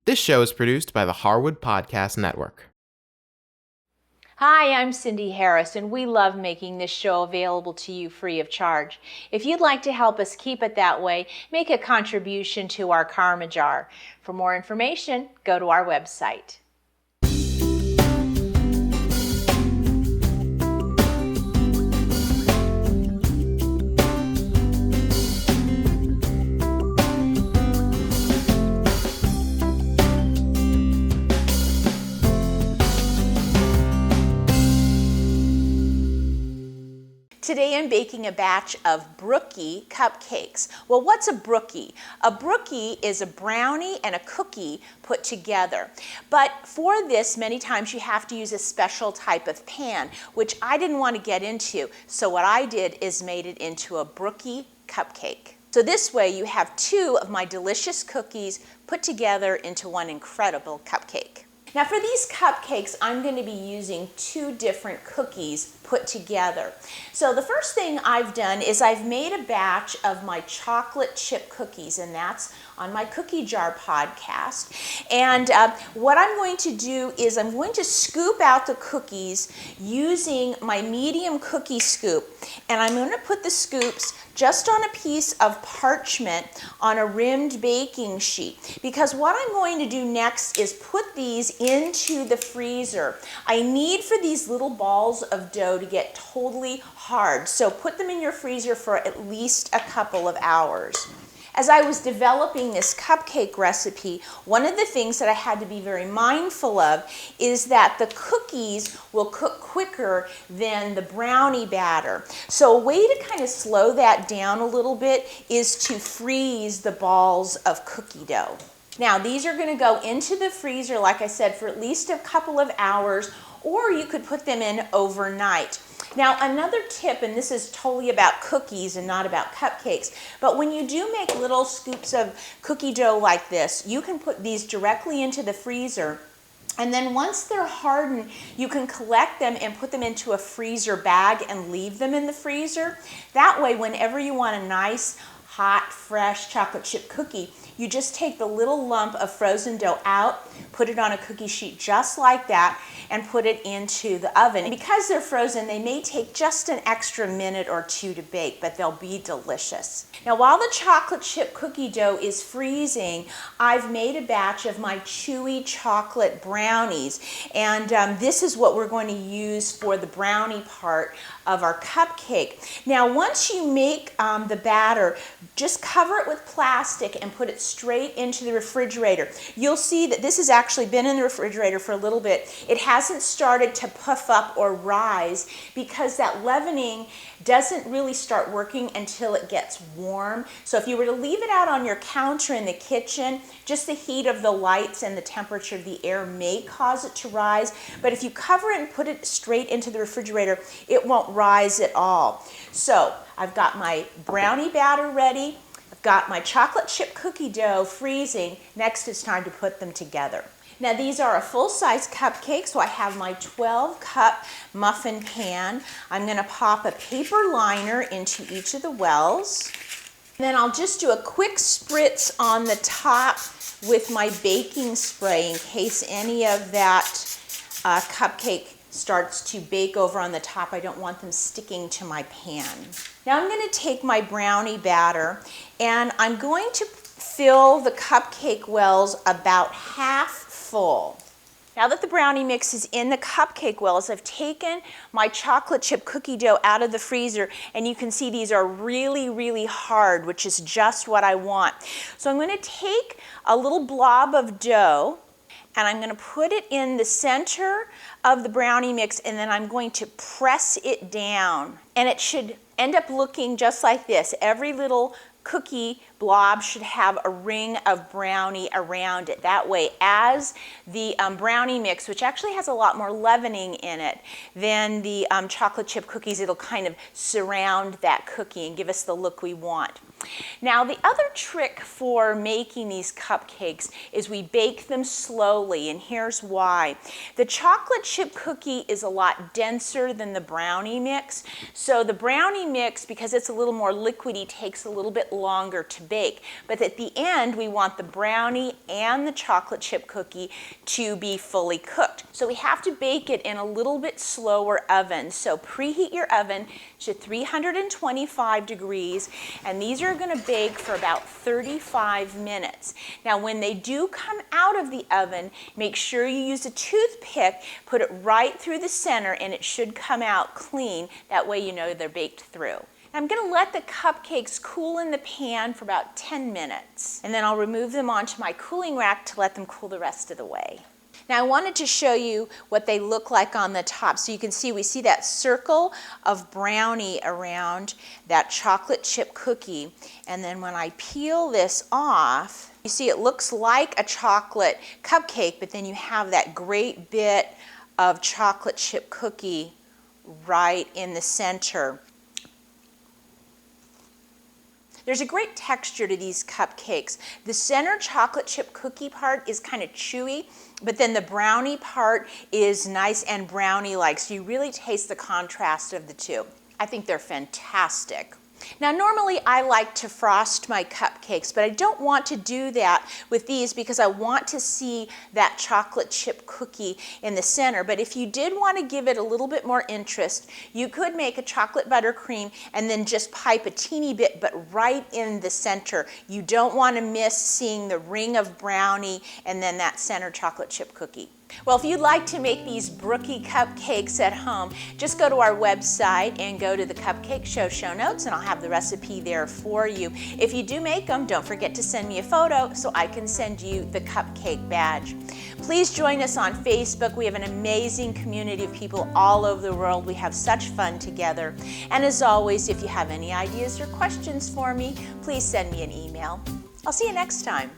This show is produced by the Harwood Podcast Network. Hi, I'm Cindy Harris, and we love making this show available to you free of charge. If you'd like to help us keep it that way, make a contribution to our Karma Jar. For more information, go to our website. Today I'm baking a batch of Brookie Cupcakes. Well, what's a Brookie? A Brookie is a brownie and a cookie put together. But for this, many times you have to use a special type of pan, which I didn't want to get into. So what I did is made it into a Brookie Cupcake. So this way you have two of my delicious cookies put together into one incredible cupcake. Now for these cupcakes, I'm going to be using two different cookies put together. So the first thing I've done is I've made a batch of my chocolate chip cookies, and that's on my Cookie Jar podcast. And what I'm going to do is I'm going to scoop out the cookies using my medium cookie scoop. And I'm going to put the scoops just on a piece of parchment on a rimmed baking sheet, because what I'm going to do next is put these into the freezer. I need for these little balls of dough to get totally hard, so put them in your freezer for at least a couple of hours. As I was developing this cupcake recipe, one of the things that I had to be very mindful of is that the cookies will cook quicker than the brownie batter. So a way to kind of slow that down a little bit is to freeze the balls of cookie dough. Now these are going to go into the freezer, like I said, for at least a couple of hours, or you could put them in overnight. Now another tip, and this is totally about cookies and not about cupcakes, but when you do make little scoops of cookie dough like this, you can put these directly into the freezer, and then once they're hardened, you can collect them and put them into a freezer bag and leave them in the freezer. That way, whenever you want a nice, hot, fresh chocolate chip cookie, you just take the little lump of frozen dough out, put it on a cookie sheet just like that, and put it into the oven. And because they're frozen, they may take just an extra minute or two to bake, but they'll be delicious. Now, while the chocolate chip cookie dough is freezing, I've made a batch of my chewy chocolate brownies. And this is what we're going to use for the brownie part of our cupcake. Now, once you make the batter, just cover it with plastic and put it straight into the refrigerator. You'll see that this has actually been in the refrigerator for a little bit. It hasn't started to puff up or rise because that leavening doesn't really start working until it gets warm. So if you were to leave it out on your counter in the kitchen, just the heat of the lights and the temperature of the air may cause it to rise. But if you cover it and put it straight into the refrigerator, it won't rise at all. So I've got my brownie batter ready. I've got my chocolate chip cookie dough freezing. Next it's time to put them together. Now these are a full-size cupcake, so I have my 12-cup muffin pan. I'm going to pop a paper liner into each of the wells. And then I'll just do a quick spritz on the top with my baking spray in case any of that cupcake starts to bake over on the top. I don't want them sticking to my pan. Now I'm going to take my brownie batter and I'm going to fill the cupcake wells about half full. Now that the brownie mix is in the cupcake wells, I've taken my chocolate chip cookie dough out of the freezer, and you can see these are really, really hard, which is just what I want. So I'm going to take a little blob of dough, and I'm going to put it in the center of the brownie mix, and then I'm going to press it down. And it should end up looking just like this. Every little cookie blob should have a ring of brownie around it. That way, as the brownie mix, which actually has a lot more leavening in it than the chocolate chip cookies, it'll kind of surround that cookie and give us the look we want. Now, the other trick for making these cupcakes is we bake them slowly, and here's why. The chocolate chip cookie is a lot denser than the brownie mix, so the brownie mix, because it's a little more liquidy, takes a little bit longer to bake. But at the end, we want the brownie and the chocolate chip cookie to be fully cooked. So we have to bake it in a little bit slower oven. So preheat your oven to 325 degrees, and these are going to bake for about 35 minutes. Now, when they do come out of the oven, make sure you use a toothpick, put it right through the center, and it should come out clean. That way you know they're baked through. I'm going to let the cupcakes cool in the pan for about 10 minutes, and then I'll remove them onto my cooling rack to let them cool the rest of the way. Now, I wanted to show you what they look like on the top. So you can see, we see that circle of brownie around that chocolate chip cookie. And then when I peel this off, you see it looks like a chocolate cupcake, but then you have that great bit of chocolate chip cookie right in the center. There's a great texture to these cupcakes. The center chocolate chip cookie part is kind of chewy, but then the brownie part is nice and brownie-like, so you really taste the contrast of the two. I think they're fantastic. Now, normally I like to frost my cupcakes, but I don't want to do that with these because I want to see that chocolate chip cookie in the center. But if you did want to give it a little bit more interest, you could make a chocolate buttercream and then just pipe a teeny bit, but right in the center. You don't want to miss seeing the ring of brownie and then that center chocolate chip cookie. Well, if you'd like to make these Brookie Cupcakes at home, just go to our website and go to the Cupcake show notes, and I'll have the recipe there for you. If you do make them, don't forget to send me a photo so I can send you the cupcake badge. Please join us on Facebook. We have an amazing community of people all over the world. We have such fun together. And as always, if you have any ideas or questions for me, please send me an email. I'll see you next time.